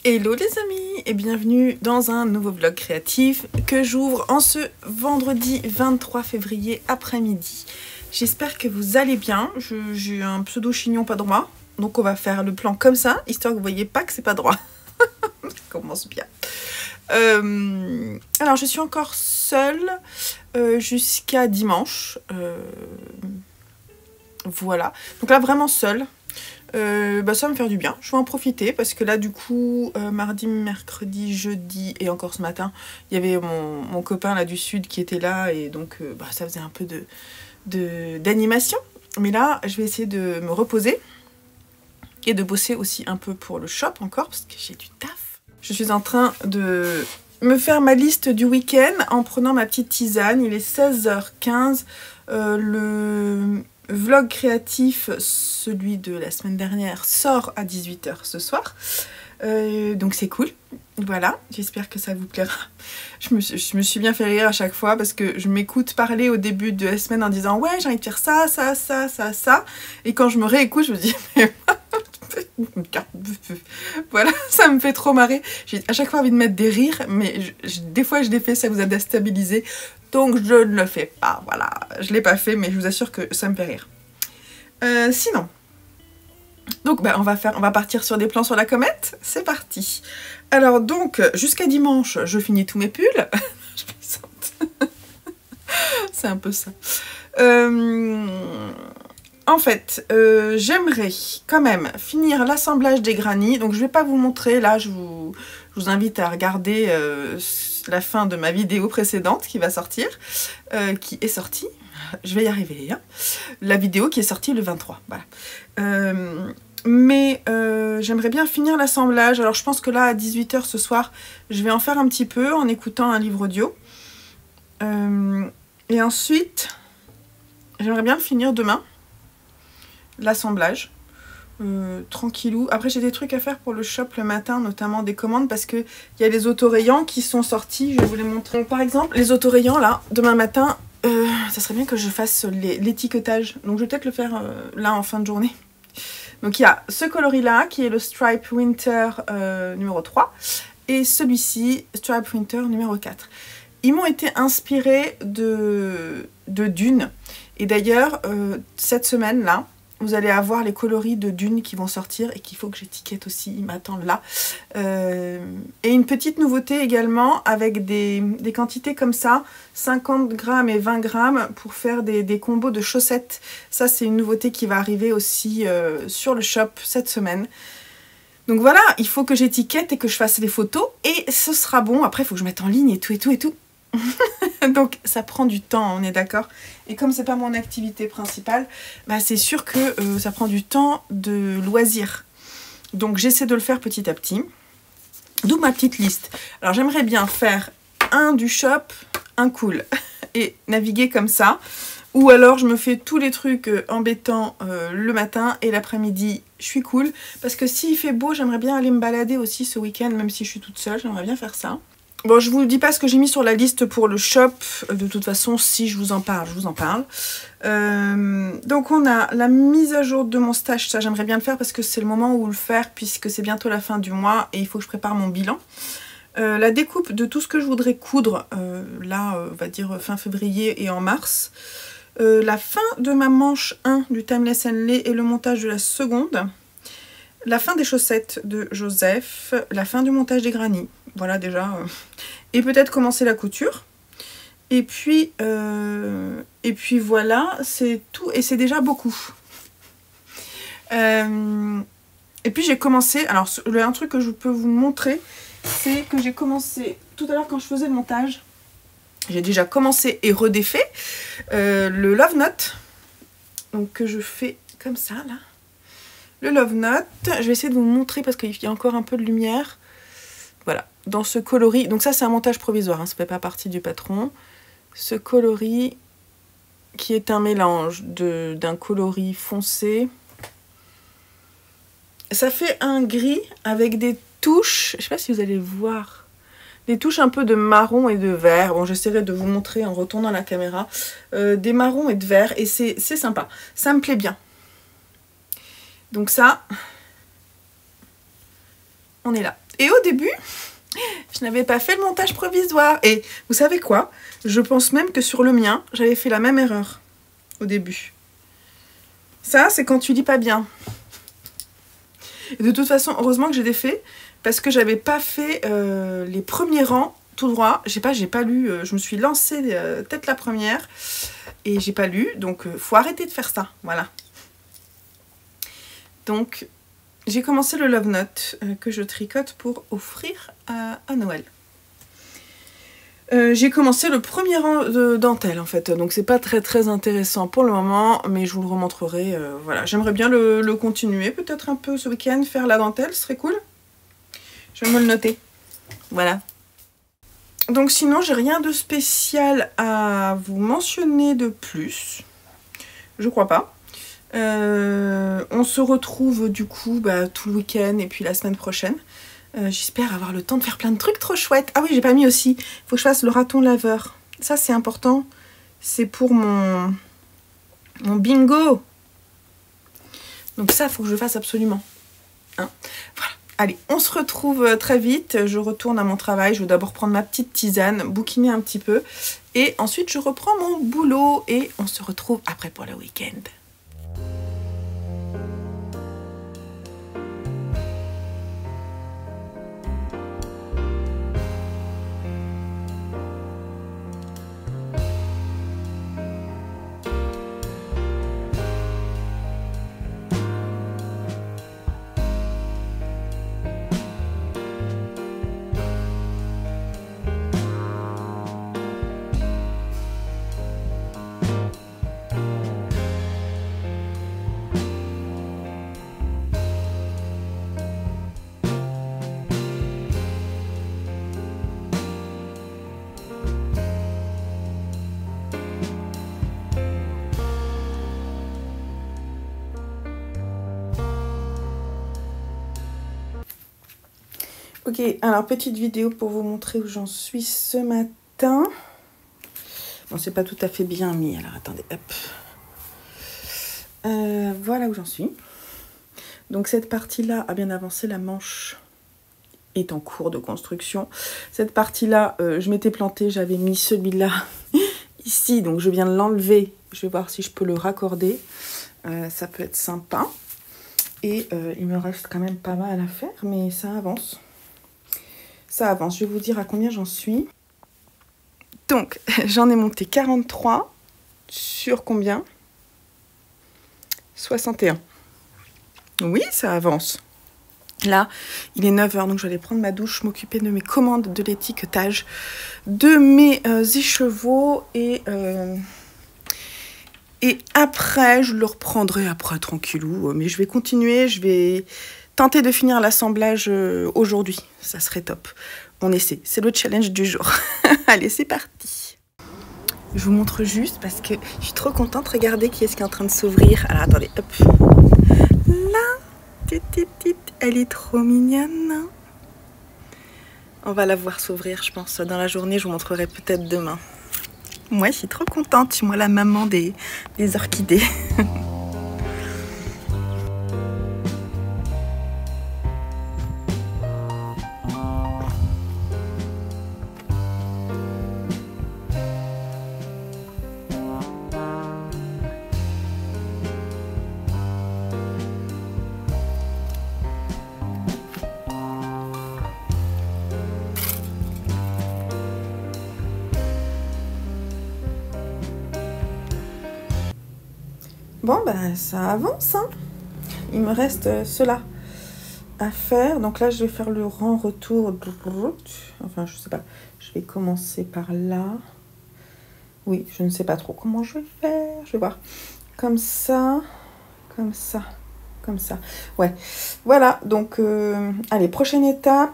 Hello les amis et bienvenue dans un nouveau vlog créatif que j'ouvre en ce vendredi 23 février après-midi. J'espère que vous allez bien, j'ai un pseudo chignon pas droit, donc on va faire le plan comme ça, histoire que vous voyez pas que c'est pas droit. Ça commence bien. Alors je suis encore seule jusqu'à dimanche, voilà, donc là vraiment seule. Ça va me faire du bien, je vais en profiter parce que là du coup mardi, mercredi, jeudi et encore ce matin il y avait mon copain là du sud qui était là et donc ça faisait un peu d'animation, mais là je vais essayer de me reposer et de bosser aussi un peu pour le shop encore parce que j'ai du taf. Je suis en train de me faire ma liste du week-end en prenant ma petite tisane, il est 16h15, le vlog créatif, celui de la semaine dernière, sort à 18h ce soir. Donc c'est cool. Voilà, j'espère que ça vous plaira. Je me suis bien fait rire à chaque fois parce que je m'écoute parler au début de la semaine en disant ouais j'ai envie de faire ça, ça, ça, ça, ça. Et quand je me réécoute, je me dis mais voilà, ça me fait trop marrer. J'ai à chaque fois envie de mettre des rires, mais des fois je les fais, ça vous a déstabilisé. Donc je ne le fais pas, voilà. Je ne l'ai pas fait, mais je vous assure que ça me fait rire. Sinon, donc on va partir sur des plans sur la comète. C'est parti. Alors donc, jusqu'à dimanche, je finis tous mes pulls. Je plaisante. C'est un peu ça. En fait, j'aimerais quand même finir l'assemblage des granits. Donc je vais pas vous montrer, là je vous invite à regarder la fin de ma vidéo précédente qui va sortir, qui est sortie, je vais y arriver, hein. La vidéo qui est sortie le 23, voilà. J'aimerais bien finir l'assemblage. Alors je pense que là à 18h ce soir, je vais en faire un petit peu en écoutant un livre audio. Et ensuite, j'aimerais bien finir demain l'assemblage. Tranquillou. Après j'ai des trucs à faire pour le shop le matin, notamment des commandes parce que il y a les autorayants qui sont sortis, je vais vous les montrer. Donc, par exemple les autorayants là, demain matin, ça serait bien que je fasse l'étiquetage, donc je vais peut-être le faire là en fin de journée. Donc il y a ce coloris là qui est le Stripe Winter numéro 3 et celui-ci Stripe Winter numéro 4. Ils m'ont été inspirés de Dune et d'ailleurs cette semaine là vous allez avoir les coloris de Dune qui vont sortir et qu'il faut que j'étiquette aussi, ils m'attendent là. Et une petite nouveauté également avec des quantités comme ça, 50 grammes et 20 grammes pour faire des combos de chaussettes. Ça c'est une nouveauté qui va arriver aussi sur le shop cette semaine. Donc voilà, il faut que j'étiquette et que je fasse les photos et ce sera bon. Après il faut que je mette en ligne et tout et tout et tout. Donc ça prend du temps, on est d'accord. Et comme c'est pas mon activité principale, c'est sûr que ça prend du temps de loisir. Donc j'essaie de le faire petit à petit. D'où ma petite liste. Alors j'aimerais bien faire un du shop, un cool. Et naviguer comme ça. Ou alors je me fais tous les trucs embêtants le matin et l'après-midi, je suis cool. Parce que s'il fait beau, j'aimerais bien aller me balader aussi ce week-end, même si je suis toute seule, j'aimerais bien faire ça. Bon, je vous dis pas ce que j'ai mis sur la liste pour le shop. De toute façon, si je vous en parle, je vous en parle. Donc on a la mise à jour de mon stage. Ça, j'aimerais bien le faire parce que c'est le moment où le faire puisque c'est bientôt la fin du mois et il faut que je prépare mon bilan. La découpe de tout ce que je voudrais coudre, là, on va dire fin février et en mars. La fin de ma manche 1 du Timeless Henley et le montage de la seconde. La fin des chaussettes de Joseph, la fin du montage des granits, voilà déjà, et peut-être commencer la couture. Et puis voilà, c'est tout, et c'est déjà beaucoup. Et puis j'ai commencé, alors un truc que je peux vous montrer, c'est que j'ai commencé, tout à l'heure quand je faisais le montage, j'ai déjà commencé et redéfait le Love Note, donc que je fais comme ça là. Le Love Note, je vais essayer de vous montrer parce qu'il y a encore un peu de lumière. Voilà, dans ce coloris. Donc ça c'est un montage provisoire, hein, ça ne fait pas partie du patron. Ce coloris qui est un mélange d'un coloris foncé. Ça fait un gris avec des touches, je ne sais pas si vous allez voir, des touches un peu de marron et de vert. Bon, j'essaierai de vous montrer en retournant la caméra. Des marrons et de vert et c'est sympa, ça me plaît bien. Donc ça, on est là. Et au début, je n'avais pas fait le montage provisoire. Et vous savez quoi? Je pense même que sur le mien, j'avais fait la même erreur au début. Ça, c'est quand tu lis pas bien. Et de toute façon, heureusement que j'ai défait, parce que j'avais pas fait les premiers rangs tout droit. J'ai pas lu, je me suis lancée tête la première, et j'ai pas lu, donc faut arrêter de faire ça, voilà. Donc, j'ai commencé le Love Note que je tricote pour offrir à Noël. J'ai commencé le premier rang de dentelle en fait, donc c'est pas très intéressant pour le moment, mais je vous le remontrerai. Voilà, j'aimerais bien le continuer, peut-être un peu ce week-end, faire la dentelle, ce serait cool. Je vais me le noter. Voilà. Donc sinon, j'ai rien de spécial à vous mentionner de plus. Je crois pas. On se retrouve du coup tout le week-end et puis la semaine prochaine. J'espère avoir le temps de faire plein de trucs trop chouettes. Ah oui, j'ai pas mis aussi. Il faut que je fasse le raton laveur. Ça, c'est important. C'est pour mon bingo. Donc ça, il faut que je fasse absolument. Hein, voilà. Allez, on se retrouve très vite. Je retourne à mon travail. Je vais d'abord prendre ma petite tisane, bouquiner un petit peu. Et ensuite, je reprends mon boulot. Et on se retrouve après pour le week-end. Ok, alors petite vidéo pour vous montrer où j'en suis ce matin. Bon, c'est pas tout à fait bien mis, alors attendez, hop. Voilà où j'en suis. Donc cette partie-là a bien avancé, la manche est en cours de construction. Cette partie-là, je m'étais plantée, j'avais mis celui-là ici, donc je viens de l'enlever. Je vais voir si je peux le raccorder. Ça peut être sympa. Et il me reste quand même pas mal à faire, mais ça avance. Ça avance, je vais vous dire à combien j'en suis. Donc, j'en ai monté 43 sur combien? 61. Oui, ça avance. Là, il est 9 h, donc je vais aller prendre ma douche, m'occuper de mes commandes, de l'étiquetage, de mes écheveaux et après, je le reprendrai après tranquillou. Mais je vais continuer, je vais tenter de finir l'assemblage aujourd'hui. Ça serait top. On essaie, c'est le challenge du jour. Allez, c'est parti. Je vous montre juste parce que je suis trop contente. Regardez qui est-ce qui est en train de s'ouvrir. Alors attendez, hop. Là, elle est trop mignonne. On va la voir s'ouvrir, je pense, dans la journée. Je vous montrerai peut-être demain. Moi, je suis trop contente. Je suis moi la maman des orchidées. Bon, ben, ça avance, hein. Il me reste cela à faire. Donc là, je vais faire le rang retour. Enfin, je sais pas. Je vais commencer par là. Oui, je ne sais pas trop comment je vais faire. Je vais voir. Comme ça, comme ça, comme ça. Ouais. Voilà, donc, allez, prochaine étape.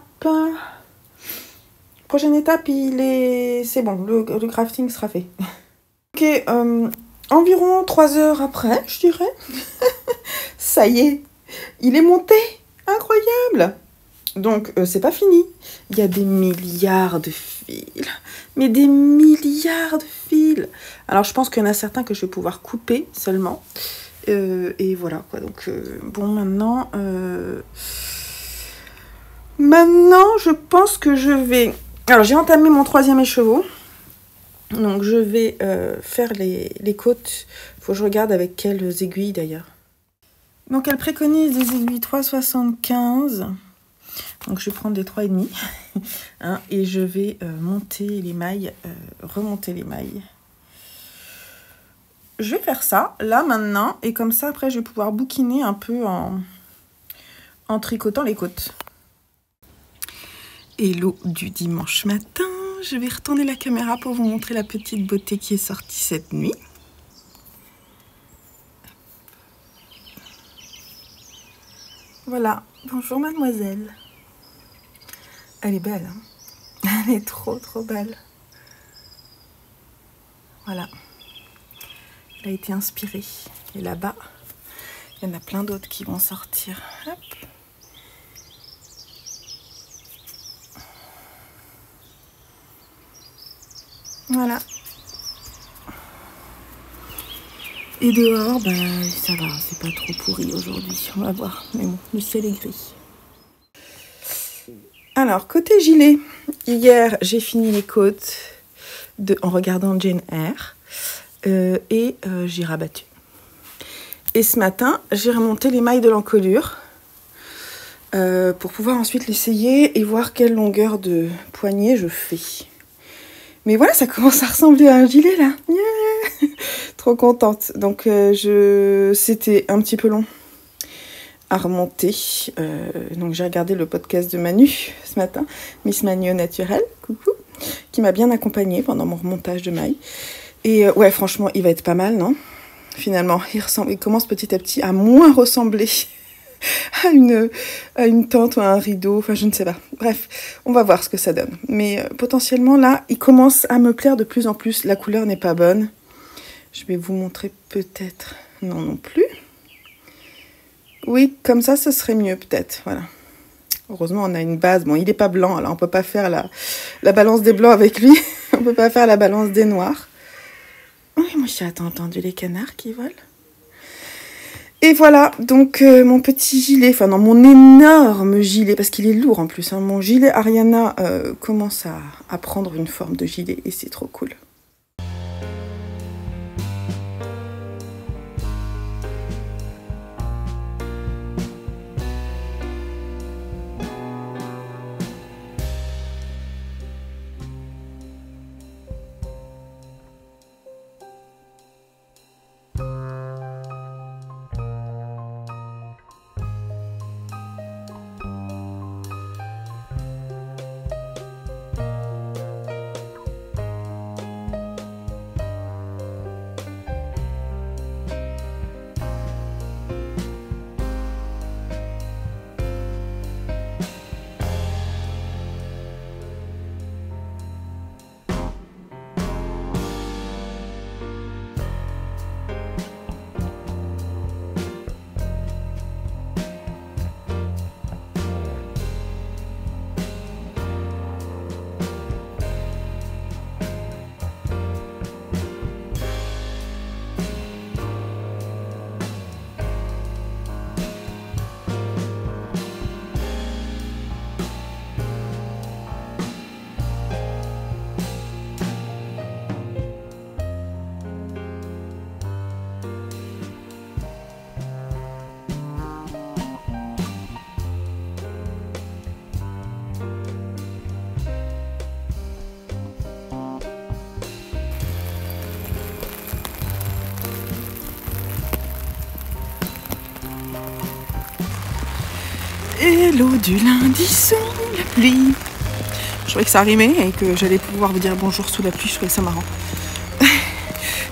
Prochaine étape, c'est bon, le crafting sera fait. Ok, environ 3 heures après, je dirais. Ça y est, il est monté. Incroyable. Donc, c'est pas fini. Il y a des milliards de fils. Mais des milliards de fils. Alors, je pense qu'il y en a certains que je vais pouvoir couper seulement. Et voilà, quoi. Donc, bon, maintenant... Maintenant, je pense que je vais... Alors, j'ai entamé mon 3e écheveau. Donc, je vais faire les côtes. Il faut que je regarde avec quelles aiguilles, d'ailleurs. Donc, elle préconise des aiguilles 3,75. Donc, je vais prendre des 3,5. Hein, et je vais monter les mailles, remonter les mailles. Je vais faire ça, là, maintenant. Et comme ça, après, je vais pouvoir bouquiner un peu en tricotant les côtes. Hello du dimanche matin, je vais retourner la caméra pour vous montrer la petite beauté qui est sortie cette nuit. Voilà, bonjour mademoiselle. Elle est belle, hein? Elle est trop belle. Voilà, elle a été inspirée. Et là-bas, il y en a plein d'autres qui vont sortir. Hop. Voilà. Et dehors, bah, ça va, c'est pas trop pourri aujourd'hui. On va voir. Mais bon, le ciel est gris. Alors, côté gilet, hier, j'ai fini les côtes en regardant Jane Eyre. Et j'ai rabattu. Et ce matin, j'ai remonté les mailles de l'encolure pour pouvoir ensuite l'essayer et voir quelle longueur de poignet je fais. Mais voilà, ça commence à ressembler à un gilet là. Yeah, trop contente. Donc c'était un petit peu long à remonter. Donc j'ai regardé le podcast de Manu ce matin, Miss Manu au naturel, coucou, qui m'a bien accompagnée pendant mon remontage de mailles. Et ouais, franchement, il va être pas mal, non? Finalement, il commence petit à petit à moins ressembler à une tente ou à un rideau, enfin je ne sais pas. Bref, on va voir ce que ça donne. Mais potentiellement là, il commence à me plaire de plus en plus. La couleur n'est pas bonne. Je vais vous montrer peut-être. Non plus. Oui, comme ça, ce serait mieux peut-être. Voilà. Heureusement, on a une base. Bon, il n'est pas blanc, alors on ne peut pas faire la balance des blancs avec lui. On ne peut pas faire la balance des noirs. Oui, moi j'ai entendu les canards qui volent. Et voilà, donc mon petit gilet, enfin non, mon énorme gilet, parce qu'il est lourd en plus, hein, mon gilet Ariana commence à prendre une forme de gilet et c'est trop cool. Hello du lundi sous la pluie. Je trouvais que ça rimait et que j'allais pouvoir vous dire bonjour sous la pluie, je trouvais ça marrant.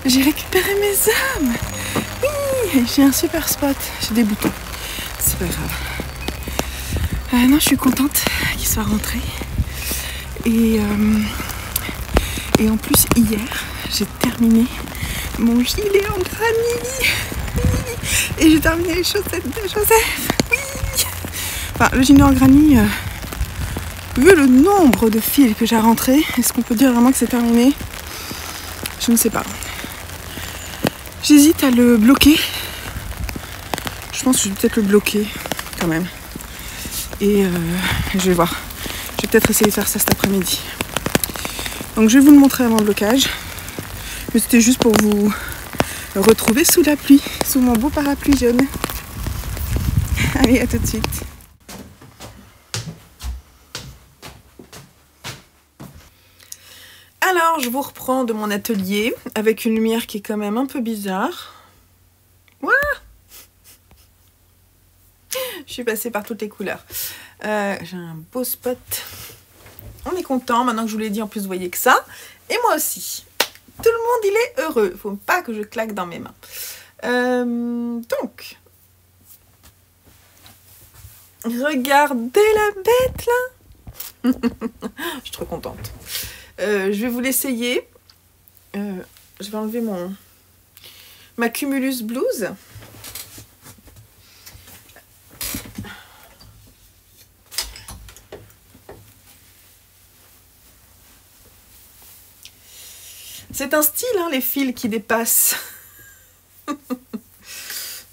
J'ai récupéré mes âmes. Oui, j'ai un super spot. J'ai des boutons. C'est pas grave. Non, je suis contente qu'il soit rentré. Et en plus, hier, j'ai terminé mon gilet en granit. Et j'ai terminé les chaussettes de Joseph. Oui. Enfin, le gilet en granit, vu le nombre de fils que j'ai rentré, est-ce qu'on peut dire vraiment que c'est terminé? Je ne sais pas. J'hésite à le bloquer. Je pense que je vais peut-être le bloquer quand même. Et je vais voir. Je vais peut-être essayer de faire ça cet après-midi. Donc je vais vous le montrer avant le blocage. Mais c'était juste pour vous retrouver sous la pluie, sous mon beau parapluie jaune. Allez, à tout de suite. Alors, je vous reprends de mon atelier avec une lumière qui est quand même un peu bizarre. Ouah, je suis passée par toutes les couleurs. J'ai un beau spot. On est content, maintenant que je vous l'ai dit, en plus vous voyez que ça. Et moi aussi. Tout le monde, il est heureux. Faut pas que je claque dans mes mains. Donc, regardez la bête là. Je suis trop contente. Je vais vous l'essayer. Je vais enlever ma Cumulus Blues. C'est un style, hein, les fils qui dépassent.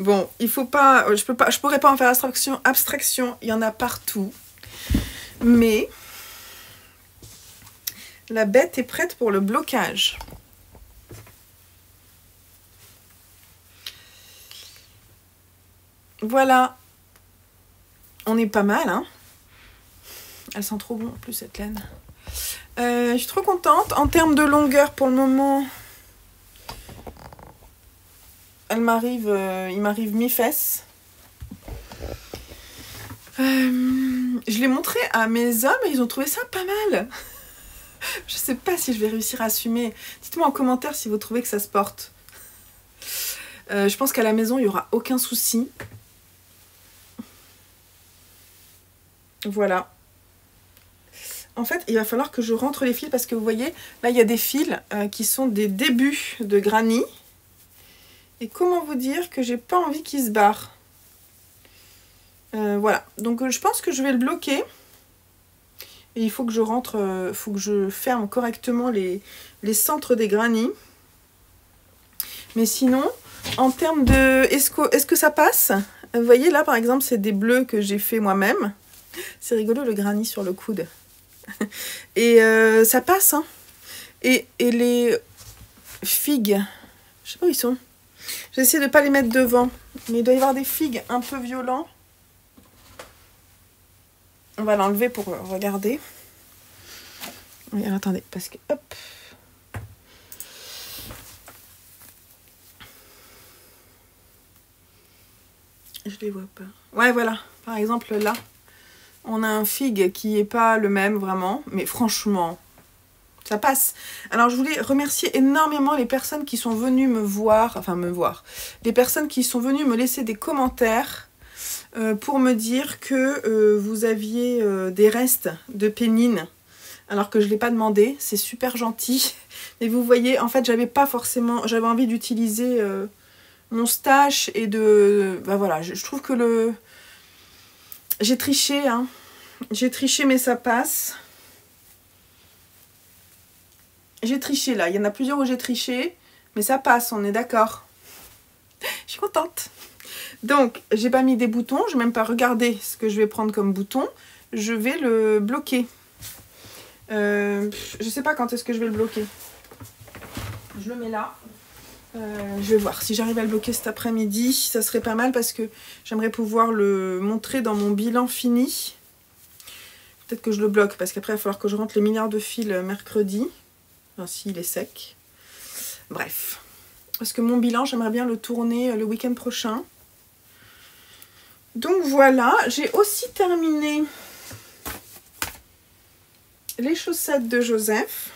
Bon, il faut pas, je pourrais pas en faire abstraction, il y en a partout. Mais la bête est prête pour le blocage. Voilà. On est pas mal, hein. Elle sent trop bon en plus cette laine. Je suis trop contente. En termes de longueur pour le moment, il m'arrive mi-fesse. Je l'ai montré à mes hommes et ils ont trouvé ça pas mal. Je sais pas si je vais réussir à assumer. Dites-moi en commentaire si vous trouvez que ça se porte. Je pense qu'à la maison, il n'y aura aucun souci. Voilà. En fait, il va falloir que je rentre les fils parce que vous voyez, là, il y a des fils qui sont des débuts de granny. Et comment vous dire que j'ai pas envie qu'ils se barrent. Voilà. Donc, je pense que je vais le bloquer. Et il faut que je rentre, faut que je ferme correctement les centres des granny. Mais sinon, en termes de... Est-ce que ça passe? Vous voyez, là, par exemple, c'est des bleus que j'ai fait moi-même. C'est rigolo, le granny sur le coude. Et ça passe, hein. Et les figues, je sais pas où ils sont. J'essaie de pas les mettre devant, mais il doit y avoir des figues un peu violents. On va l'enlever pour regarder. Oui, alors, attendez, parce que hop. Je les vois pas. Ouais, voilà. Par exemple, là. On a un figue qui est pas le même vraiment, mais franchement, ça passe. Alors je voulais remercier énormément les personnes qui sont venues me voir, les personnes qui sont venues me laisser des commentaires pour me dire que vous aviez des restes de pénine, alors que je ne l'ai pas demandé, c'est super gentil. Et vous voyez, en fait, j'avais envie d'utiliser mon stash et de... Ben voilà, je trouve que j'ai triché, hein. J'ai triché, mais ça passe. J'ai triché, là. Il y en a plusieurs où j'ai triché, mais ça passe, on est d'accord. Je suis contente. Donc, j'ai pas mis des boutons. Je n'ai même pas regardé ce que je vais prendre comme bouton. Je vais le bloquer. Je sais pas quand est-ce que je vais le bloquer. Je le mets là. Je vais voir si j'arrive à le bloquer cet après-midi. Ça serait pas mal parce que j'aimerais pouvoir le montrer dans mon bilan fini. Peut-être que je le bloque parce qu'après il va falloir que je rentre les milliards de fils mercredi. Enfin, s'il est sec. Bref. Parce que mon bilan, j'aimerais bien le tourner le week-end prochain. Donc voilà. J'ai aussi terminé les chaussettes de Joseph.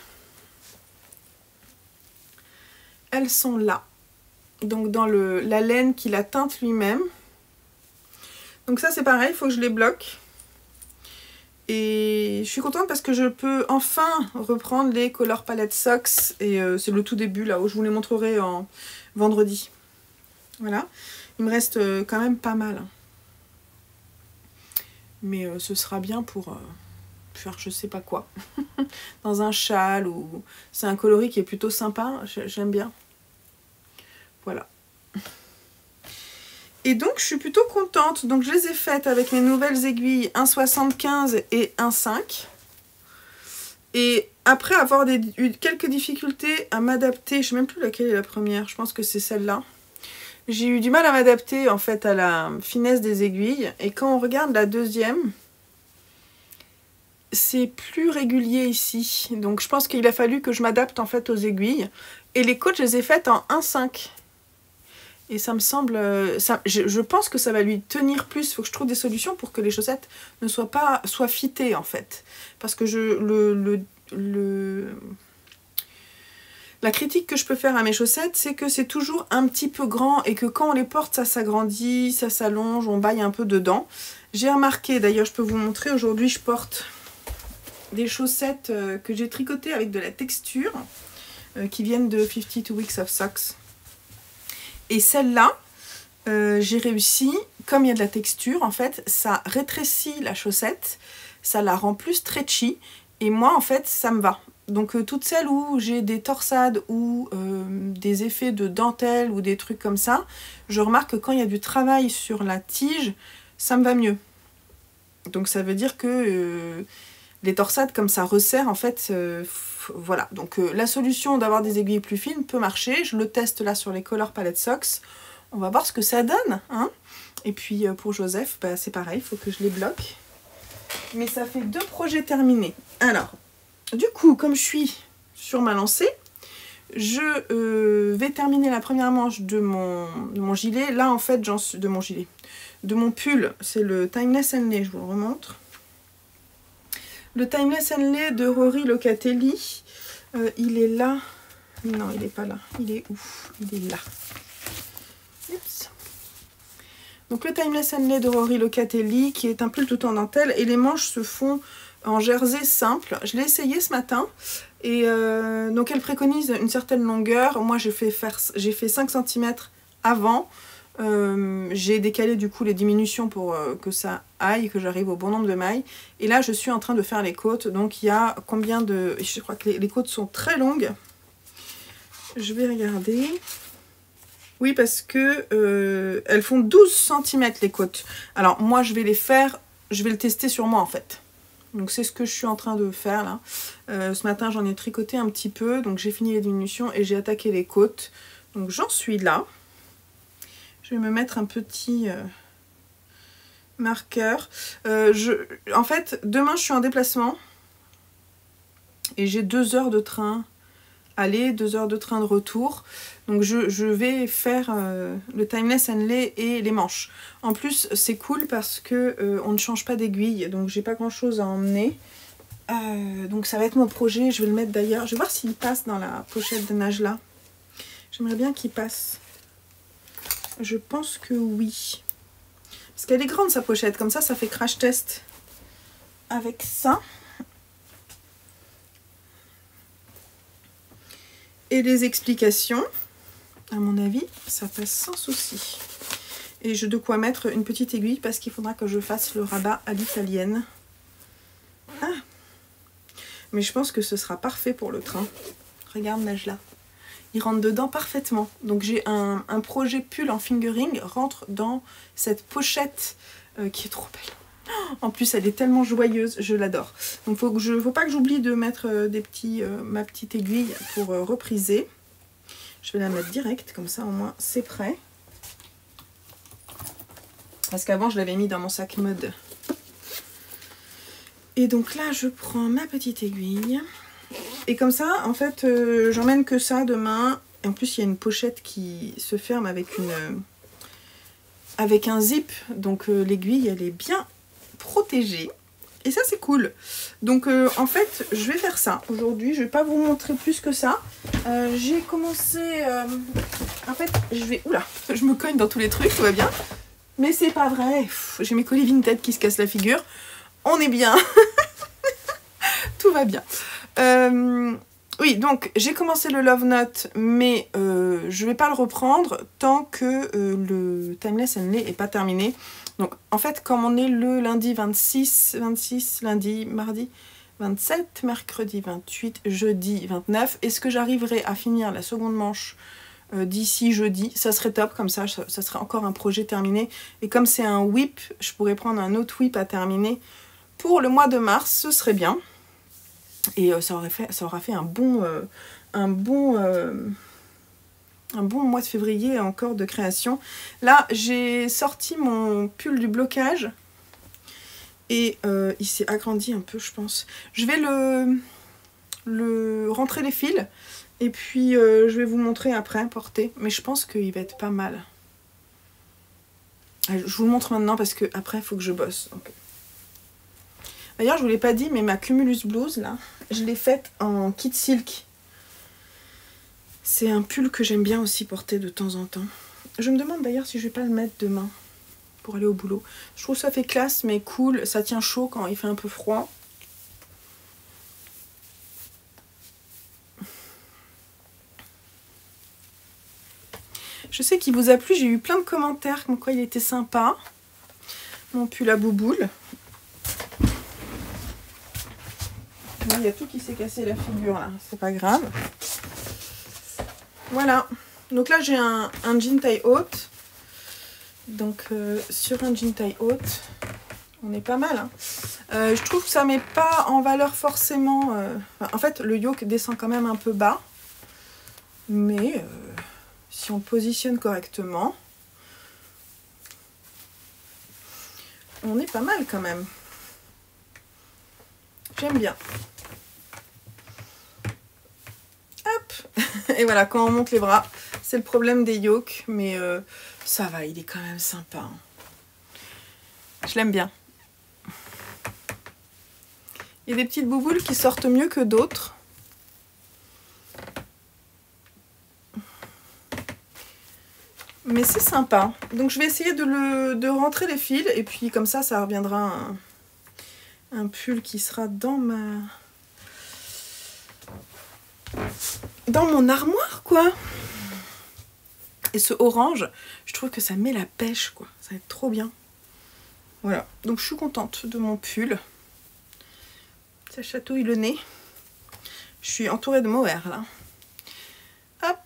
Elles sont là. Donc dans la laine qu'il a teinte lui-même. Donc ça c'est pareil, il faut que je les bloque. Et je suis contente parce que je peux enfin reprendre les Color Palette Socks. Et c'est le tout début là où je vous les montrerai en vendredi. Voilà. Il me reste quand même pas mal. Mais ce sera bien pour faire je sais pas quoi. Dans un châle ou... C'est un coloris qui est plutôt sympa. J'aime bien. Voilà. Et donc je suis plutôt contente. Donc je les ai faites avec mes nouvelles aiguilles 1,75 et 1,5. Et après avoir eu quelques difficultés à m'adapter, je sais même plus laquelle est la première, je pense que c'est celle-là. J'ai eu du mal à m'adapter en fait à la finesse des aiguilles. Et quand on regarde la deuxième, c'est plus régulier ici. Donc je pense qu'il a fallu que je m'adapte en fait aux aiguilles. Et les côtes, je les ai faites en 1,5. Et ça me semble... je pense que ça va lui tenir plus. Il faut que je trouve des solutions pour que les chaussettes ne soient fitées en fait. Parce que la critique que je peux faire à mes chaussettes, c'est que c'est toujours un petit peu grand et que quand on les porte, ça s'agrandit, ça s'allonge, on baille un peu dedans. J'ai remarqué, d'ailleurs je peux vous montrer, aujourd'hui je porte des chaussettes que j'ai tricotées avec de la texture qui viennent de 52 Weeks of Socks. Et celle-là, j'ai réussi, comme il y a de la texture, en fait, ça rétrécit la chaussette, ça la rend plus stretchy, et moi, en fait, ça me va. Donc, toutes celles où j'ai des torsades ou des effets de dentelle ou des trucs comme ça, je remarque que quand il y a du travail sur la tige, ça me va mieux. Donc, ça veut dire que les torsades, comme ça resserre, en fait, voilà. Donc, la solution d'avoir des aiguilles plus fines peut marcher. Je le teste là sur les Color Palette Socks. On va voir ce que ça donne, hein. Et puis, pour Joseph, bah, c'est pareil, il faut que je les bloque. Mais ça fait 2 projets terminés. Alors, du coup, comme je suis sur ma lancée, je vais terminer la première manche de mon gilet. Là, en fait, de mon gilet. De mon pull, c'est le Timeless Henley, je vous le remontre. Le Timeless Henley de Rory Locatelli, il est là. Non, il n'est pas là. Il est où? Il est là. Oups. Donc le Timeless Henley de Rory Locatelli, qui est un pull tout en dentelle, et les manches se font en jersey simple. Je l'ai essayé ce matin, et donc elle préconise une certaine longueur. Moi j'ai fait 5 cm avant. J'ai décalé du coup les diminutions pour que ça aille, que j'arrive au bon nombre de mailles. Et là je suis en train de faire les côtes. Donc il y a combien de... Je crois que les côtes sont très longues. Je vais regarder. Oui, parce que elles font 12 cm les côtes. Alors moi je vais les faire, je vais le tester sur moi en fait. Donc c'est ce que je suis en train de faire là. Ce matin j'en ai tricoté un petit peu. Donc j'ai fini les diminutions et j'ai attaqué les côtes. Donc j'en suis là. Je vais me mettre un petit marqueur. En fait, demain je suis en déplacement et j'ai 2 heures de train aller, 2 heures de train de retour. Donc je vais faire le Timeless Henley et les manches. En plus, c'est cool parce que on ne change pas d'aiguille, donc j'ai pas grand chose à emmener. Donc ça va être mon projet. Je vais le mettre d'ailleurs. Je vais voir s'il passe dans la pochette de Najla. J'aimerais bien qu'il passe. Je pense que oui. Parce qu'elle est grande sa pochette. Comme ça fait crash test avec ça. Et les explications, à mon avis, ça passe sans souci. Et j'ai de quoi mettre une petite aiguille parce qu'il faudra que je fasse le rabat à l'italienne. Ah! Mais je pense que ce sera parfait pour le train. Regarde Najla. Il rentre dedans parfaitement. Donc j'ai un projet pull en fingering rentre dans cette pochette qui est trop belle. En plus elle est tellement joyeuse, je l'adore. Donc faut pas que j'oublie de mettre ma petite aiguille pour repriser. Je vais la mettre direct, comme ça au moins c'est prêt. Parce qu'avant je l'avais mis dans mon sac mode. Et donc là je prends ma petite aiguille. Et comme ça, en fait, j'emmène que ça demain. Et en plus, il y a une pochette qui se ferme avec un zip. Donc l'aiguille, elle est bien protégée. Et ça, c'est cool. Donc en fait, je vais faire ça aujourd'hui. Je vais pas vous montrer plus que ça. J'ai commencé... en fait, je vais... Oula, je me cogne dans tous les trucs, tout va bien. Mais c'est pas vrai. J'ai mes colis Vinted qui se cassent la figure. On est bien. Tout va bien. Oui, donc j'ai commencé le Love Note, mais je vais pas le reprendre tant que le Timeless Henley est pas terminé. Donc en fait, comme on est le lundi 26, lundi, mardi 27, mercredi 28, jeudi 29, est-ce que j'arriverai à finir la seconde manche d'ici jeudi. Ça serait top, comme ça serait encore un projet terminé. Et comme c'est un whip, je pourrais prendre un autre whip à terminer pour le mois de mars, ce serait bien. Et ça aura fait un bon mois de février encore de création. Là, j'ai sorti mon pull du blocage. Et il s'est agrandi un peu, je pense. Je vais rentrer les fils. Et puis, je vais vous montrer après, porter. Mais je pense qu'il va être pas mal. Je vous le montre maintenant parce que après il faut que je bosse. Donc. D'ailleurs, je vous l'ai pas dit, mais ma Cumulus blouse, là, je l'ai faite en kit silk. C'est un pull que j'aime bien aussi porter de temps en temps. Je me demande d'ailleurs si je vais pas le mettre demain pour aller au boulot. Je trouve que ça fait classe, mais cool. Ça tient chaud quand il fait un peu froid. Je sais qu'il vous a plu, j'ai eu plein de commentaires comme quoi il était sympa. Mon pull à bouboule. Il y a tout qui s'est cassé la figure là, c'est pas grave. Voilà, donc là j'ai un jean taille haute. Donc sur un jean taille haute, on est pas mal. Hein. Je trouve que ça met pas en valeur forcément... en fait, le yoke descend quand même un peu bas. Mais si on le positionne correctement, on est pas mal quand même. J'aime bien. Hop. Et voilà, quand on monte les bras, c'est le problème des yokes, mais ça va, il est quand même sympa. Hein. Je l'aime bien. Il y a des petites bouboules qui sortent mieux que d'autres. Mais c'est sympa. Donc je vais essayer de rentrer les fils, et puis comme ça, ça reviendra un pull qui sera dans mon armoire, quoi. Et ce orange, je trouve que ça met la pêche, quoi. Ça va être trop bien. Voilà. Donc je suis contente de mon pull. Ça chatouille le nez. Je suis entourée de mohair, là. Hop.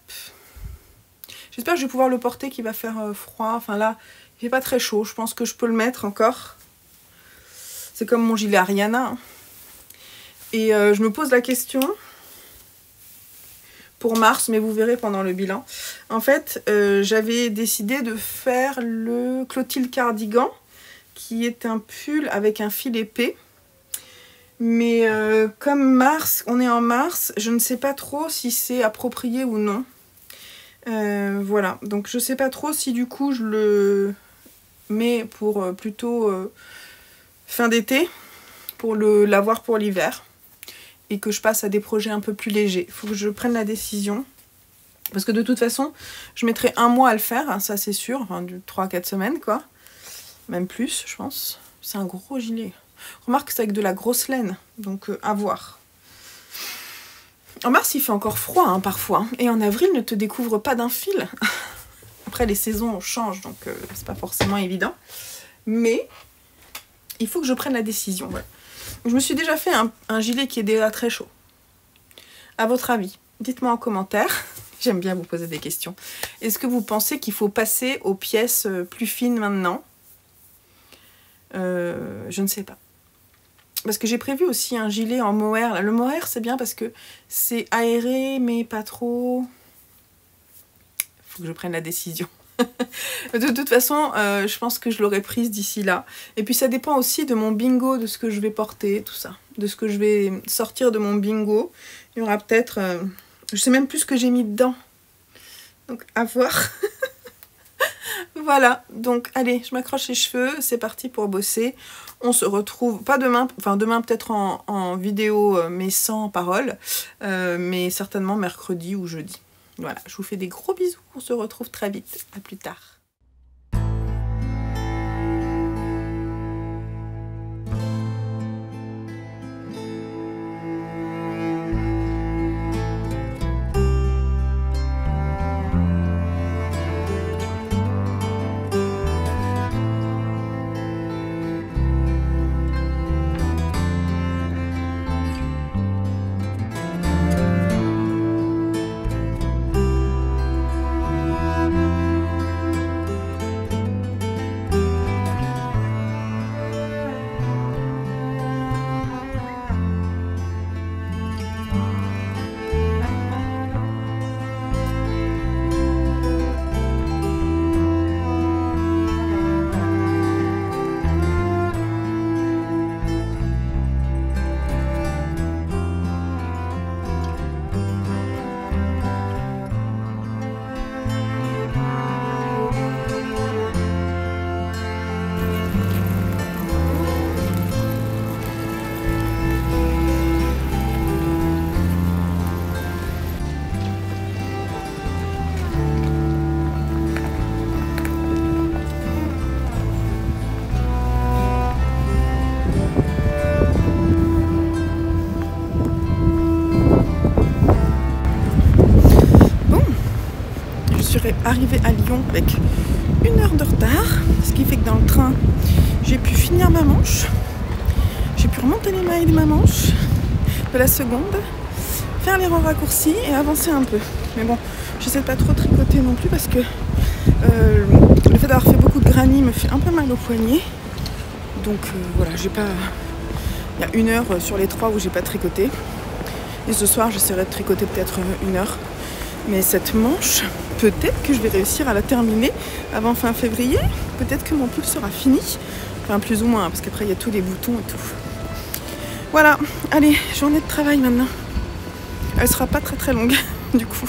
J'espère que je vais pouvoir le porter, qu'il va faire froid. Enfin là, il fait pas très chaud. Je pense que je peux le mettre encore. C'est comme mon gilet Ariana. Hein. Et je me pose la question... pour mars, mais vous verrez pendant le bilan. En fait, j'avais décidé de faire le Clotilde Cardigan, qui est un pull avec un fil épais. Mais comme mars, on est en mars, je ne sais pas trop si c'est approprié ou non. Voilà, donc je sais pas trop si du coup je le mets pour plutôt fin d'été, pour l'avoir pour l'hiver. Et que je passe à des projets un peu plus légers. Il faut que je prenne la décision. Parce que de toute façon, je mettrai un mois à le faire, hein, ça c'est sûr. Enfin, 3 à 4 semaines, quoi. Même plus, je pense. C'est un gros gilet. Remarque que c'est avec de la grosse laine. Donc, à voir. En mars, il fait encore froid, hein, parfois. Et en avril, ne te découvre pas d'un fil. Après, les saisons changent, donc c'est pas forcément évident. Mais, il faut que je prenne la décision, voilà. Je me suis déjà fait un gilet qui est déjà très chaud. À votre avis, dites-moi en commentaire. J'aime bien vous poser des questions. Est-ce que vous pensez qu'il faut passer aux pièces plus fines maintenant? Je ne sais pas. Parce que j'ai prévu aussi un gilet en mohair. Là, le mohair, c'est bien parce que c'est aéré, mais pas trop. Il faut que je prenne la décision. De toute façon, je pense que je l'aurai prise d'ici là. Et puis ça dépend aussi de mon bingo, de ce que je vais porter, tout ça. De ce que je vais sortir de mon bingo. Il y aura peut-être... je sais même plus ce que j'ai mis dedans. Donc à voir. Voilà, donc allez, je m'accroche les cheveux. C'est parti pour bosser. On se retrouve, pas demain, enfin demain peut-être en vidéo, mais sans parole. Mais certainement mercredi ou jeudi. Voilà, je vous fais des gros bisous, on se retrouve très vite, à plus tard. arrivée à Lyon avec 1 heure de retard, ce qui fait que dans le train, j'ai pu finir ma manche. J'ai pu remonter les mailles de ma manche, de la seconde, faire les rangs raccourcis et avancer un peu. Mais bon, j'essaie de pas trop tricoter non plus parce que le fait d'avoir fait beaucoup de granny me fait un peu mal au poignet. Donc voilà, j'ai pas... Il y a 1 heure sur les 3 où j'ai pas tricoté. Et ce soir, j'essaierai de tricoter peut-être 1 heure. Mais cette manche, peut-être que je vais réussir à la terminer avant fin février. Peut-être que mon pull sera fini. Enfin, plus ou moins, parce qu'après, il y a tous les boutons et tout. Voilà, allez, journée de travail maintenant. Elle sera pas très très longue, du coup.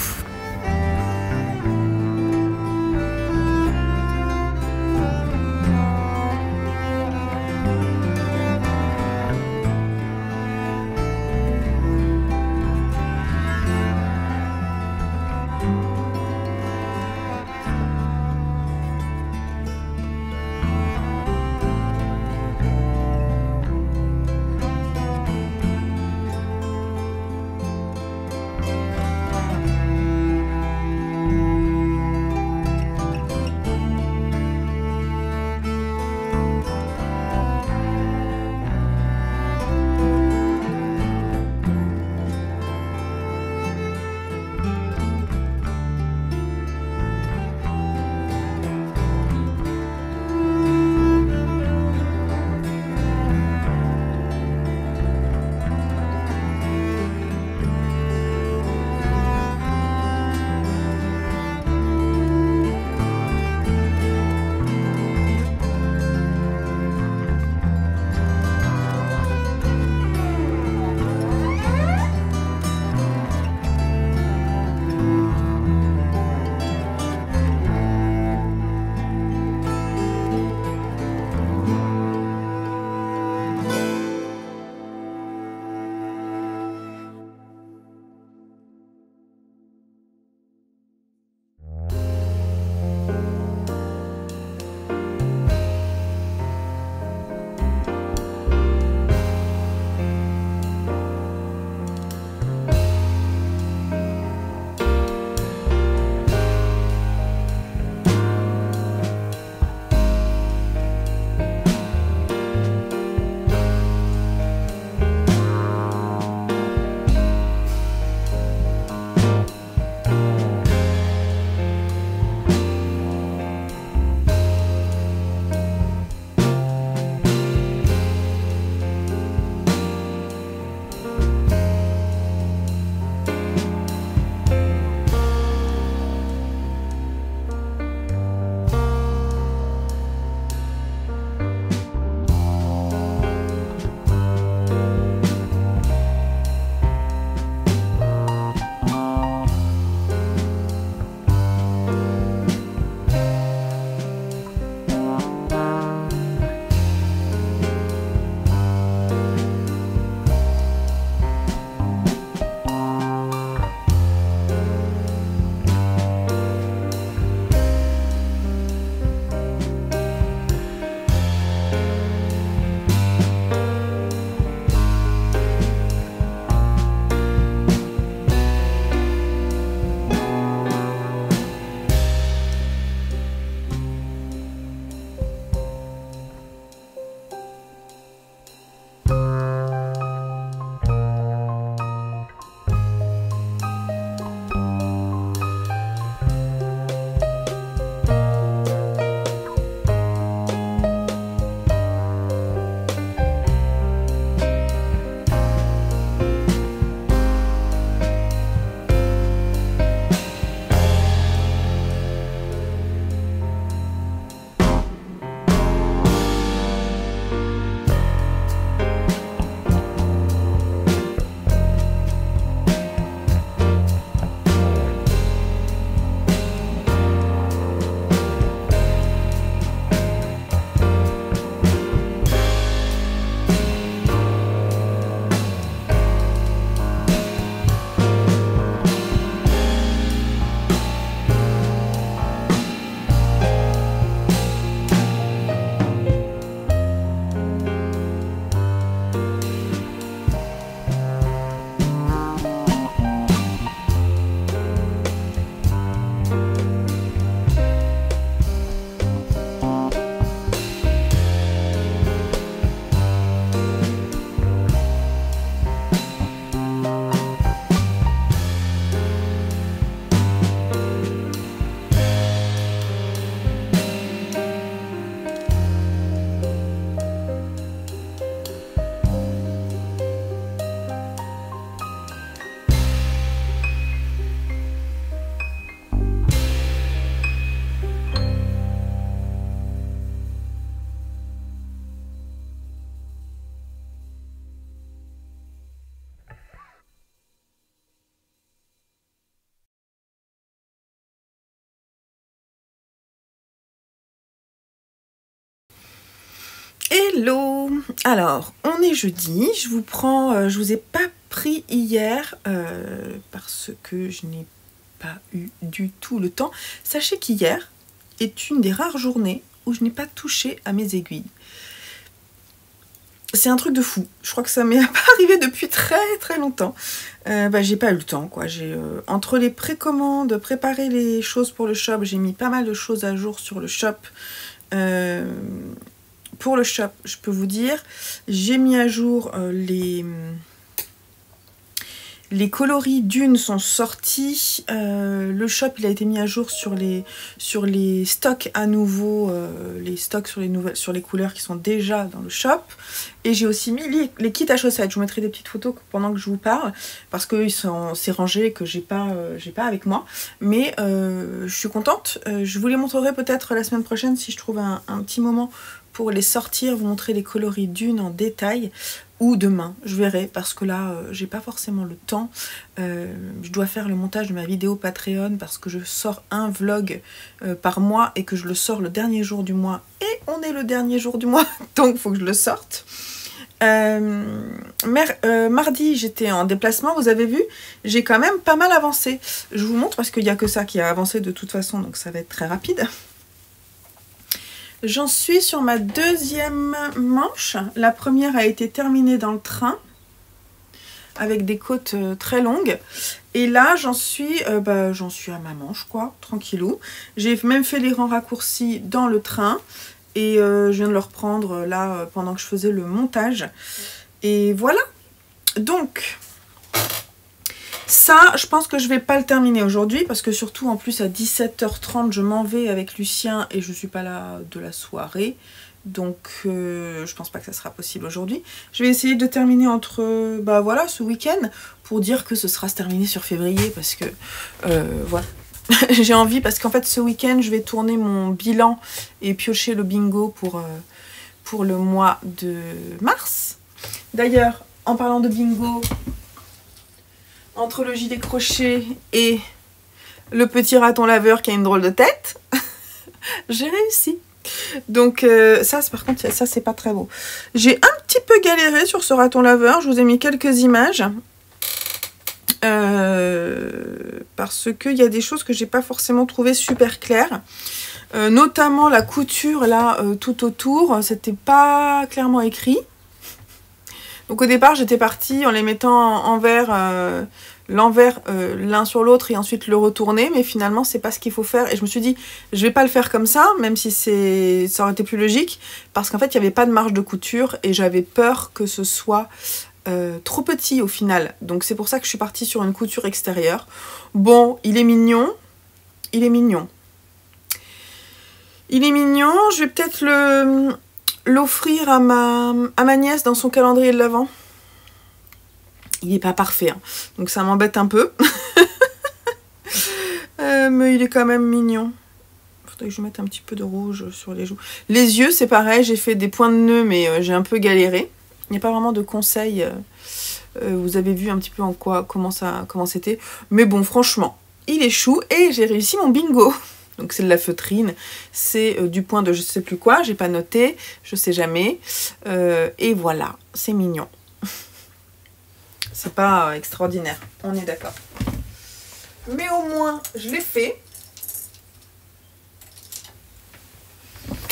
Hello! Alors, on est jeudi, je vous ai pas pris hier parce que je n'ai pas eu du tout le temps. Sachez qu'hier est une des rares journées où je n'ai pas touché à mes aiguilles. C'est un truc de fou, je crois que ça m'est pas arrivé depuis très longtemps. J'ai pas eu le temps quoi, entre les précommandes, préparer les choses pour le shop, j'ai mis pas mal de choses à jour sur le shop. Pour le shop, je peux vous dire, j'ai mis à jour les coloris d'une sont sortis. Le shop il a été mis à jour sur les stocks à nouveau, les stocks sur les couleurs qui sont déjà dans le shop. Et j'ai aussi mis les kits à chaussettes. Je vous mettrai des petites photos pendant que je vous parle parce que c'est rangé que j'ai pas avec moi. Mais je suis contente. Je vous les montrerai peut-être la semaine prochaine si je trouve un petit moment pour les sortir, vous montrer les coloris d'une en détail. Ou demain, je verrai, parce que là, j'ai pas forcément le temps. Je dois faire le montage de ma vidéo Patreon parce que je sors un vlog par mois et que je le sors le dernier jour du mois. Et on est le dernier jour du mois, donc il faut que je le sorte. Mardi, j'étais en déplacement, vous avez vu, j'ai quand même pas mal avancé. Je vous montre parce qu'il n'y a que ça qui a avancé de toute façon, donc ça va être très rapide. J'en suis sur ma deuxième manche. La première a été terminée dans le train avec des côtes très longues. Et là, j'en suis à ma manche, quoi, tranquillou. J'ai même fait les rangs raccourcis dans le train. Et je viens de le reprendre là pendant que je faisais le montage. Et voilà. Donc, ça, je pense que je vais pas le terminer aujourd'hui parce que surtout en plus à 17h30 je m'en vais avec Lucien et je suis pas là de la soirée. Donc je pense pas que ça sera possible aujourd'hui. Je vais essayer de terminer entre ce week-end pour dire que ce sera terminé sur février parce que voilà. J'ai envie parce qu'en fait ce week-end je vais tourner mon bilan et piocher le bingo pour le mois de mars. D'ailleurs, en parlant de bingo, entre le gilet crochet et le petit raton laveur qui a une drôle de tête, j'ai réussi. Donc ça, par contre, ça c'est pas très beau. J'ai un petit peu galéré sur ce raton laveur. Je vous ai mis quelques images. Parce qu'il y a des choses que j'ai pas forcément trouvées super claires. Notamment la couture là, tout autour. C'était pas clairement écrit. Donc au départ j'étais partie en les mettant l'envers l'un sur l'autre et ensuite le retourner, mais finalement c'est pas ce qu'il faut faire et je me suis dit je vais pas le faire comme ça, même si ça aurait été plus logique, parce qu'en fait il n'y avait pas de marge de couture et j'avais peur que ce soit trop petit au final. Donc c'est pour ça que je suis partie sur une couture extérieure. Bon, il est mignon, il est mignon. Il est mignon, je vais peut-être l'offrir à ma nièce dans son calendrier de l'Avent. Il n'est pas parfait, hein, donc ça m'embête un peu. Mais il est quand même mignon. Faudrait que je mette un petit peu de rouge sur les joues. Les yeux, c'est pareil, j'ai fait des points de nœud, mais j'ai un peu galéré. Il n'y a pas vraiment de conseils. Vous avez vu un petit peu comment c'était. Mais bon, franchement, il est chou et j'ai réussi mon bingo. Donc c'est de la feutrine, c'est du point de je sais plus quoi, j'ai pas noté, je sais jamais. Et voilà, c'est mignon. C'est pas extraordinaire, on est d'accord. Mais au moins, je l'ai fait.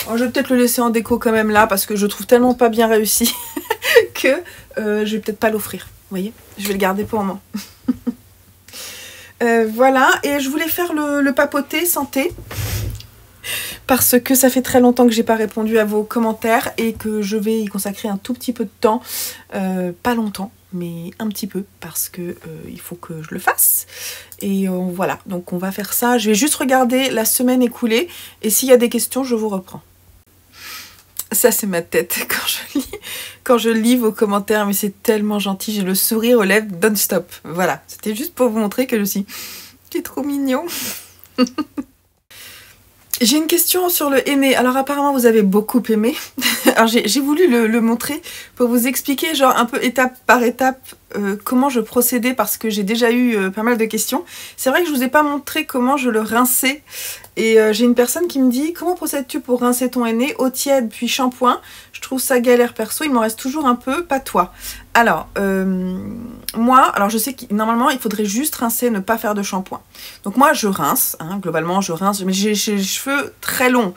Alors, je vais peut-être le laisser en déco quand même là, parce que je trouve tellement pas bien réussi que je vais peut-être pas l'offrir. Vous voyez, je vais le garder pour moi. Voilà, et je voulais faire le papoter santé parce que ça fait très longtemps que j'ai pas répondu à vos commentaires et que je vais y consacrer un tout petit peu de temps, pas longtemps mais un petit peu parce que il faut que je le fasse et voilà, donc on va faire ça. Je vais juste regarder la semaine écoulée et s'il y a des questions je vous reprends. Ça c'est ma tête quand je lis vos commentaires, mais c'est tellement gentil, j'ai le sourire aux lèvres non-stop. Voilà, c'était juste pour vous montrer que je suis... C'est trop mignon. J'ai une question sur le henné. Alors apparemment vous avez beaucoup aimé. Alors j'ai voulu le montrer pour vous expliquer genre un peu étape par étape comment je procédais parce que j'ai déjà eu pas mal de questions. C'est vrai que je vous ai pas montré comment je le rinçais Et j'ai une personne qui me dit: comment procèdes-tu pour rincer ton henné? Eau tiède puis shampoing. Je trouve ça galère perso, il m'en reste toujours un peu, pas toi. Alors, moi, alors je sais que normalement il faudrait juste rincer, ne pas faire de shampoing. Donc moi je rince, hein, globalement je rince, mais j'ai les cheveux très longs.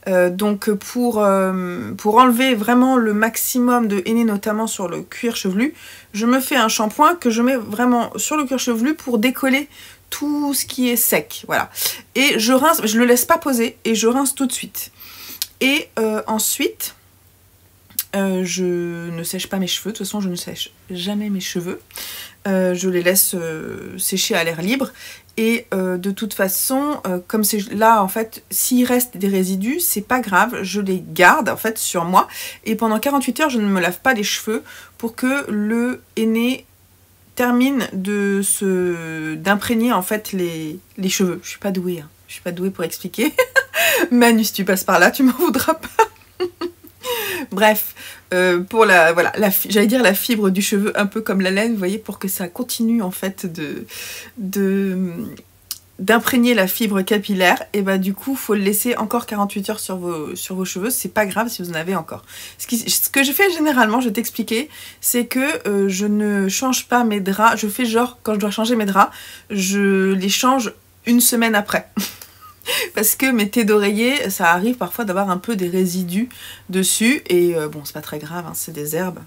Donc pour enlever vraiment le maximum de henné, notamment sur le cuir chevelu, je me fais un shampoing que je mets vraiment sur le cuir chevelu pour décoller tout ce qui est sec, voilà. Et je rince, je le laisse pas poser et je rince tout de suite. Et ensuite, je ne sèche pas mes cheveux, de toute façon je ne sèche jamais mes cheveux. Je les laisse sécher à l'air libre. Et de toute façon, comme c'est là en fait, s'il reste des résidus, c'est pas grave, je les garde en fait sur moi. Et pendant 48 heures, je ne me lave pas les cheveux pour que le henné termine d'imprégner en fait les cheveux. Je suis pas douée, hein. Je suis pas douée pour expliquer. Manu, si tu passes par là, tu m'en voudras pas. Bref, pour voilà, j'allais dire la fibre du cheveu, un peu comme la laine, vous voyez, pour que ça continue en fait d'imprégner la fibre capillaire, et bah du coup faut le laisser encore 48 heures sur vos cheveux, c'est pas grave si vous en avez encore. Ce que je fais généralement, je vais t'expliquer, c'est que je ne change pas mes draps, je fais genre quand je dois changer mes draps, je les change une semaine après. Parce que mes thés d'oreiller, ça arrive parfois d'avoir un peu des résidus dessus, et bon c'est pas très grave, hein, c'est des herbes.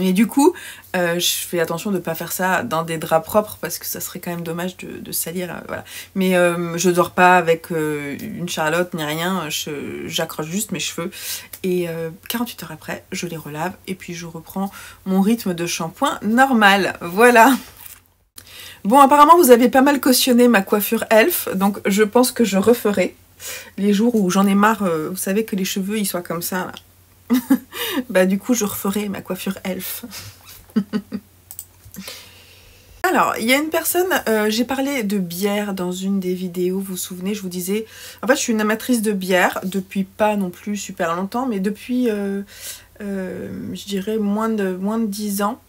Et du coup, je fais attention de ne pas faire ça dans des draps propres parce que ça serait quand même dommage de salir, voilà. Mais je dors pas avec une charlotte ni rien, j'accroche juste mes cheveux et 48 heures après, je les relave et puis je reprends mon rythme de shampoing normal, voilà. Bon, apparemment vous avez pas mal cautionné ma coiffure elfe, donc je pense que je referai les jours où j'en ai marre, vous savez que les cheveux ils soient comme ça là. Bah du coup je referai ma coiffure elfe. Alors il y a une personne, j'ai parlé de bière dans une des vidéos, vous vous souvenez, je vous disais, en fait je suis une amatrice de bière depuis pas non plus super longtemps, mais depuis je dirais moins de 10 ans.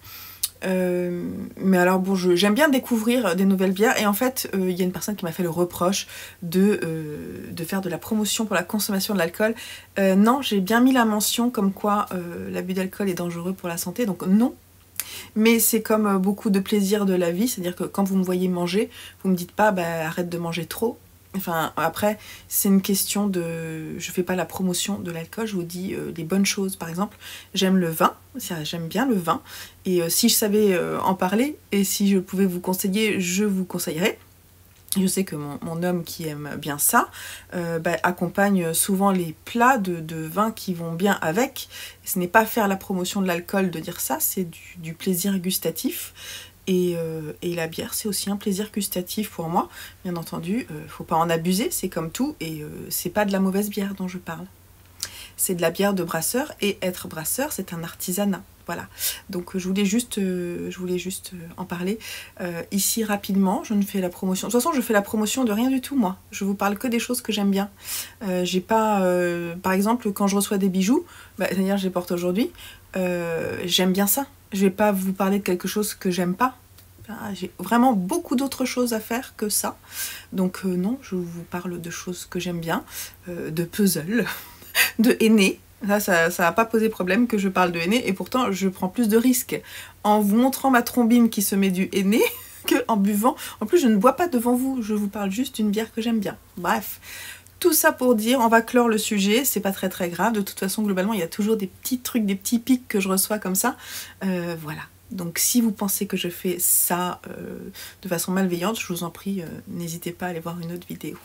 Mais alors bon, j'aime bien découvrir des nouvelles bières, et en fait il y a une personne qui m'a fait le reproche de faire de la promotion pour la consommation de l'alcool. Non, j'ai bien mis la mention comme quoi l'abus d'alcool est dangereux pour la santé, donc non. Mais c'est comme beaucoup de plaisirs de la vie, c'est-à-dire que quand vous me voyez manger, vous me dites pas bah, arrête de manger trop. Enfin, après, c'est une question de... Je fais pas la promotion de l'alcool, je vous dis les bonnes choses. Par exemple, j'aime le vin, j'aime bien le vin. Et si je savais en parler, et si je pouvais vous conseiller, je vous conseillerais. Je sais que mon homme qui aime bien ça bah, accompagne souvent les plats de vin qui vont bien avec. Ce n'est pas faire la promotion de l'alcool de dire ça, c'est du plaisir gustatif. Et la bière, c'est aussi un plaisir gustatif pour moi. Bien entendu, faut pas en abuser, c'est comme tout. Et c'est pas de la mauvaise bière dont je parle. C'est de la bière de brasseur. Et être brasseur, c'est un artisanat. Voilà. Donc je voulais juste en parler. Ici, rapidement, je ne fais la promotion. De toute façon, je fais la promotion de rien du tout, moi. Je vous parle que des choses que j'aime bien. J'ai pas... par exemple, quand je reçois des bijoux, bah, d'ailleurs, je les porte aujourd'hui, j'aime bien ça. Je vais pas vous parler de quelque chose que j'aime pas. J'ai vraiment beaucoup d'autres choses à faire que ça. Donc non, je vous parle de choses que j'aime bien, de puzzle, de henné. Ça va pas poser problème que je parle de henné, et pourtant je prends plus de risques en vous montrant ma trombine qui se met du henné qu'en buvant. En plus, je ne bois pas devant vous, je vous parle juste d'une bière que j'aime bien. Bref. Tout ça pour dire, on va clore le sujet, c'est pas très grave, de toute façon globalement il y a toujours des petits trucs, des petits pics que je reçois comme ça, voilà. Donc si vous pensez que je fais ça de façon malveillante, je vous en prie, n'hésitez pas à aller voir une autre vidéo.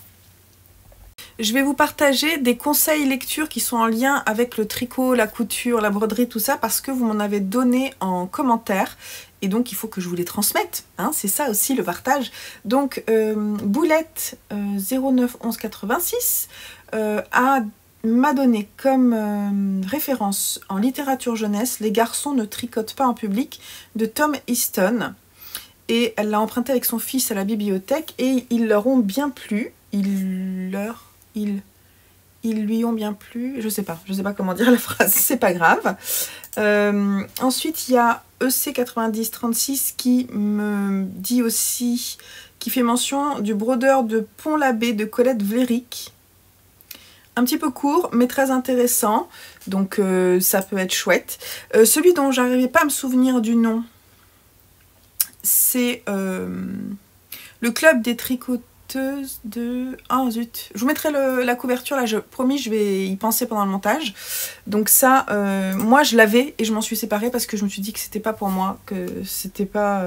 Je vais vous partager des conseils lecture qui sont en lien avec le tricot, la couture, la broderie, tout ça, parce que vous m'en avez donné en commentaire. Et donc il faut que je vous les transmette, hein, c'est ça aussi le partage. Donc Boulette 09 11 86 m'a donné comme référence en littérature jeunesse Les garçons ne tricotent pas en public de Tom Easton. Et elle l'a emprunté avec son fils à la bibliothèque et ils leur ont bien plu. Ils lui ont bien plu, je sais pas comment dire la phrase, c'est pas grave. Ensuite, il y a EC9036 qui me dit aussi, qui fait mention du brodeur de Pont-l'Abbé de Colette Vléric. Un petit peu court, mais très intéressant, donc ça peut être chouette. Celui dont j'arrivais pas à me souvenir du nom, c'est le club des tricoteuses de... Ah zut, je vous mettrai la couverture là, promis, je vais y penser pendant le montage. Donc ça, moi je l'avais et je m'en suis séparée parce que je me suis dit que c'était pas pour moi, que c'était pas...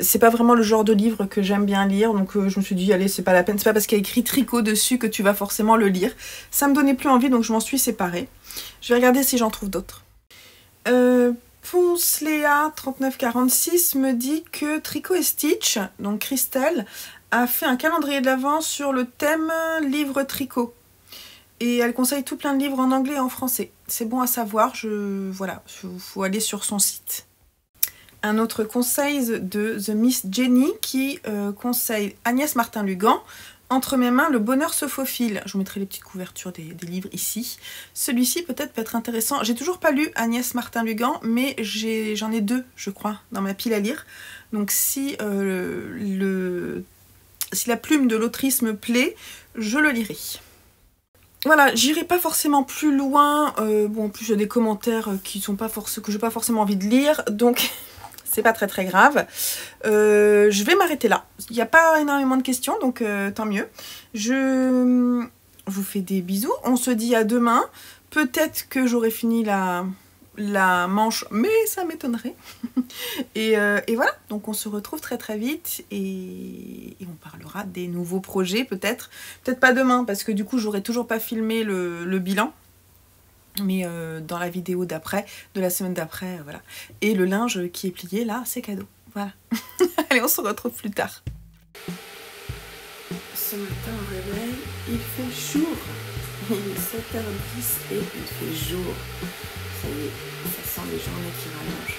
c'est pas vraiment le genre de livre que j'aime bien lire, donc je me suis dit, allez, c'est pas la peine, c'est pas parce qu'il y a écrit tricot dessus que tu vas forcément le lire. Ça me donnait plus envie, donc je m'en suis séparée. Je vais regarder si j'en trouve d'autres. Ponceléa 3946 me dit que Tricot et Stitch, donc Christelle, a fait un calendrier de l'Avent sur le thème livre tricot. Et elle conseille tout plein de livres en anglais et en français. C'est bon à savoir, voilà, faut aller sur son site. Un autre conseil de The Miss Jenny qui conseille Agnès Martin-Lugan, Entre mes mains, le bonheur se faufile. Je vous mettrai les petites couvertures des livres ici. Celui-ci peut-être peut être intéressant. J'ai toujours pas lu Agnès Martin-Lugan, mais j'en ai deux, je crois, dans ma pile à lire. Donc si, si la plume de l'autrice me plaît, je le lirai. Voilà, j'irai pas forcément plus loin. Bon, en plus, il y a des commentaires qui sont pas que j'ai pas forcément envie de lire, donc c'est pas très grave. Je vais m'arrêter là. Il n'y a pas énormément de questions, donc tant mieux. Je vous fais des bisous. On se dit à demain. Peut-être que j'aurai fini la manche, mais ça m'étonnerait. et voilà, donc on se retrouve très vite et on parlera des nouveaux projets peut-être. Peut-être pas demain, parce que du coup, j'aurai toujours pas filmé le bilan. Mais dans la vidéo d'après, de la semaine d'après, voilà. Et le linge qui est plié, là, c'est cadeau. Voilà. Allez, on se retrouve plus tard. Ce matin au réveil, il fait jour. Il est 7h10 et il fait jour. Ça y est, ça sent les journées qui rallongent.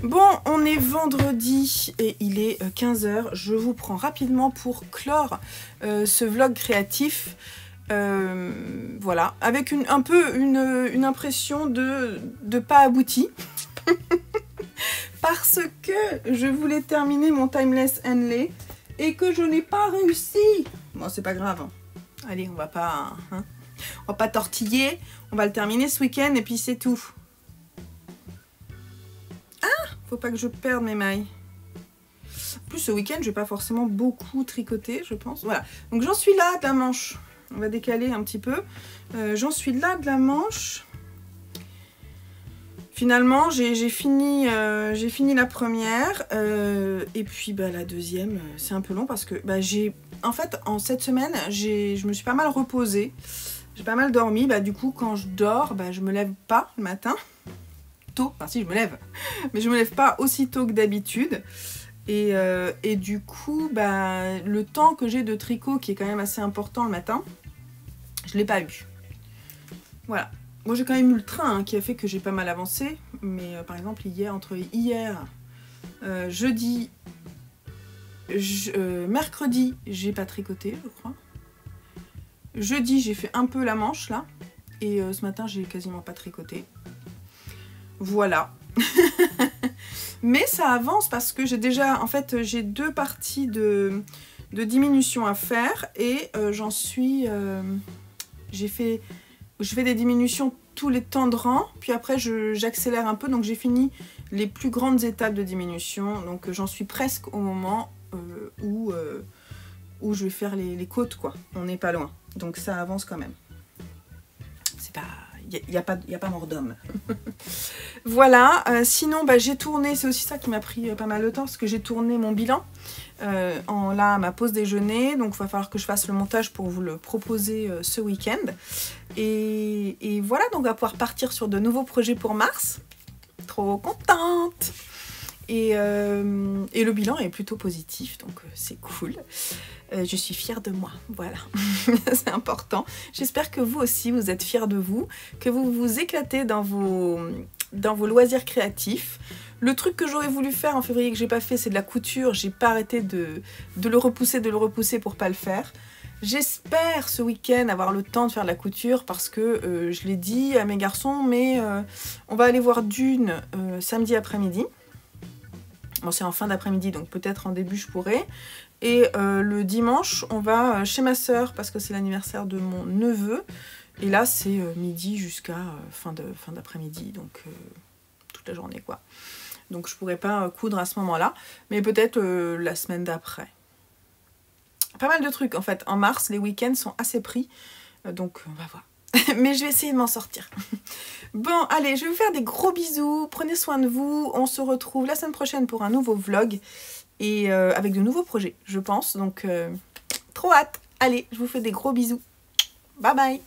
Bon, on est vendredi et il est 15 h. Je vous prends rapidement pour clore ce vlog créatif. Voilà, avec un peu une impression de pas abouti. Parce que je voulais terminer mon Timeless Henley et que je n'ai pas réussi. Bon, c'est pas grave. Allez, on va pas tortiller. On va le terminer ce week-end et puis c'est tout. Faut pas que je perde mes mailles. En plus, ce week-end, je vais pas forcément beaucoup tricoter, je pense. Voilà. Donc, j'en suis là de la manche. On va décaler un petit peu. J'en suis là de la manche. Finalement, j'ai fini la première. Et puis, bah, la deuxième, c'est un peu long parce que bah, en fait, en cette semaine, je me suis pas mal reposée. J'ai pas mal dormi. Bah, du coup, quand je dors, bah, je me lève pas le matin. Enfin si, je me lève, mais je me lève pas aussi tôt que d'habitude et du coup bah, le temps que j'ai de tricot qui est quand même assez important le matin, je l'ai pas eu. Voilà, moi j'ai quand même eu le train qui a fait que j'ai pas mal avancé, mais par exemple entre hier, jeudi, mercredi j'ai pas tricoté je crois, jeudi j'ai fait un peu la manche là et ce matin j'ai quasiment pas tricoté. Voilà. Mais ça avance parce que j'ai déjà, en fait, j'ai 2 parties de diminution à faire et j'en suis, je fais des diminutions tous les temps de rang, puis après j'accélère un peu, donc j'ai fini les plus grandes étapes de diminution, donc j'en suis presque au moment où je vais faire les côtes, quoi. On n'est pas loin, donc ça avance quand même. C'est pas... y a pas mort d'homme. Voilà, sinon bah, j'ai tourné, c'est aussi ça qui m'a pris pas mal de temps, parce que j'ai tourné mon bilan là à ma pause déjeuner, donc il va falloir que je fasse le montage pour vous le proposer ce week-end. Et voilà, donc on va pouvoir partir sur de nouveaux projets pour mars. Trop contente! Et le bilan est plutôt positif, donc c'est cool. Je suis fière de moi, voilà, c'est important. J'espère que vous aussi, vous êtes fiers de vous, que vous vous éclatez dans vos loisirs créatifs. Le truc que j'aurais voulu faire en février que j'ai pas fait, c'est de la couture. J'ai pas arrêté de le repousser pour pas le faire. J'espère ce week-end avoir le temps de faire de la couture parce que je l'ai dit à mes garçons, mais on va aller voir Dune samedi après-midi. Bon, c'est en fin d'après-midi, donc peut-être en début je pourrai. Et le dimanche, on va chez ma sœur parce que c'est l'anniversaire de mon neveu. Et là, c'est midi jusqu'à fin d'après-midi, donc toute la journée, quoi. Donc je pourrais pas coudre à ce moment-là, mais peut-être la semaine d'après. Pas mal de trucs, en fait. En mars, les week-ends sont assez pris, donc on va voir. Mais je vais essayer de m'en sortir. Bon, allez, je vais vous faire des gros bisous. Prenez soin de vous. On se retrouve la semaine prochaine pour un nouveau vlog. Et avec de nouveaux projets, je pense. Donc, trop hâte. Allez, je vous fais des gros bisous. Bye bye.